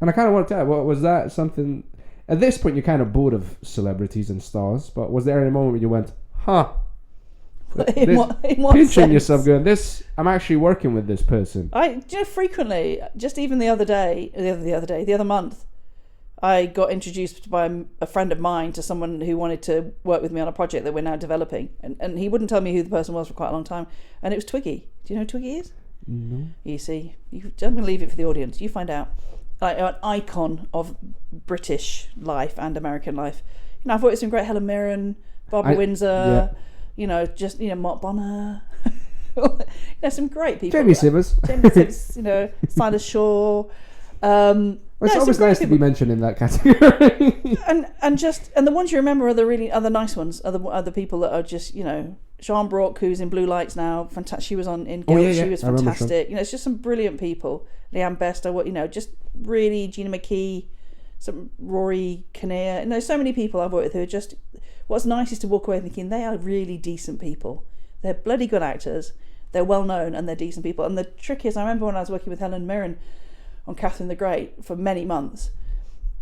And I kind of wanted to add, what was that something? At this point, you're kind of bored of celebrities and stars, but was there any moment where you went, huh? In what pinching sense? yourself, going, "This, I'm actually working with this person." Frequently, just even the other month, I got introduced by a friend of mine to someone who wanted to work with me on a project that we're now developing, and he wouldn't tell me who the person was for quite a long time, and it was Twiggy. Do you know who Twiggy is? No. You see, I'm going to leave it for the audience. You find out. Like an icon of British life and American life. I've worked with some great Helen Mirren, Barbara Windsor. Yeah. Mark Bonner. Some great people. Jamie Simmons. Silas Shaw. It's always nice to be mentioned in that category. and the ones you remember are the nice ones. Are the people that are just Sean Brock, who's in Blue Lights now. Fantastic. She was in Guild. She was fantastic. It's just some brilliant people. Leanne Best. Just really Gina McKee. Some Rory Kinnear. And there's so many people I've worked with who are just. What's nice is to walk away thinking they are really decent people. They're bloody good actors. They're well known and they're decent people. And the trick is, I remember when I was working with Helen Mirren on Catherine the Great for many months,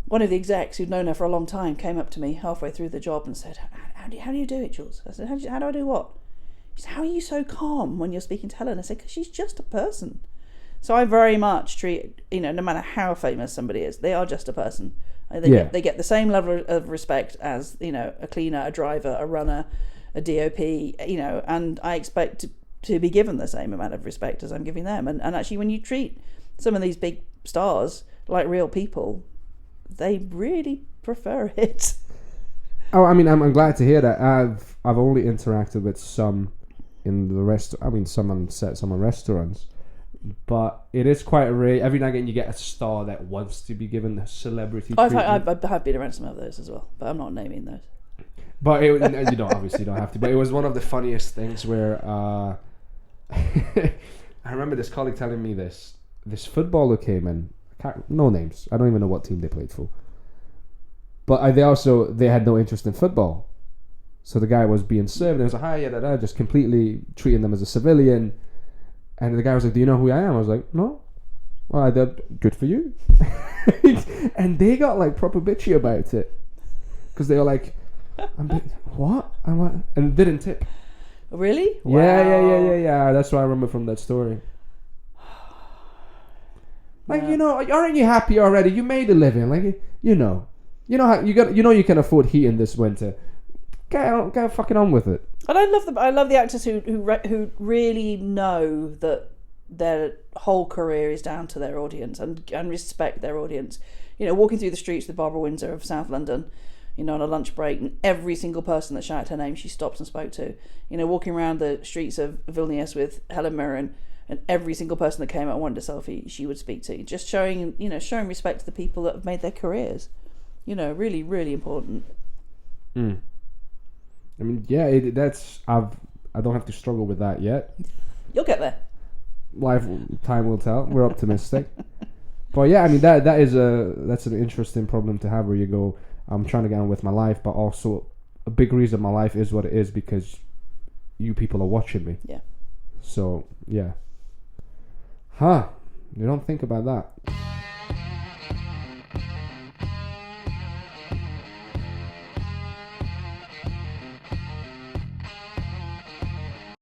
one of the execs who'd known her for a long time came up to me halfway through the job and said, how do you do it, Jules? I said, how do I do what? She said, how are you so calm when you're speaking to Helen? I said, because she's just a person. So I very much treat, no matter how famous somebody is, they are just a person. They get the same level of respect as, a cleaner, a driver, a runner, a DOP, and I expect to be given the same amount of respect as I'm giving them. And actually, when you treat some of these big stars like real people, they really prefer it. Oh, I mean, I'm glad to hear that. I've only interacted with some in the some on set, some on restaurants. But it is quite rare. Every now and again, you get a star that wants to be given the celebrity treatment. I have been around some of those as well, but I'm not naming those. But obviously you don't have to. But it was one of the funniest things where I remember this colleague telling me this footballer came in. No names. I don't even know what team they played for. But they had no interest in football. So the guy was being served and he was like, hi, just completely treating them as a civilian. And the guy was like, do you know who I am? I was like, no. Well, good for you. And they got like proper bitchy about it. Because they were like, what? And didn't tip. Really? Wow. Yeah. That's what I remember from that story. Like, aren't you happy already? You made a living. Like, how you can afford heat in this winter. Get fucking on with it. And I love the actors who really know that their whole career is down to their audience and respect their audience. Walking through the streets with Barbara Windsor of South London, on a lunch break, and every single person that shouted her name, she stopped and spoke to. Walking around the streets of Vilnius with Helen Mirren, and every single person that came out and wanted a selfie, she would speak to. Just showing respect to the people that have made their careers. Really, really important. Mm. I mean, yeah, I don't have to struggle with that yet. You'll get there. Time will tell. We're optimistic. But yeah, I mean that's an interesting problem to have where you go, I'm trying to get on with my life, but also a big reason my life is what it is because you people are watching me. Yeah. So yeah. You don't think about that.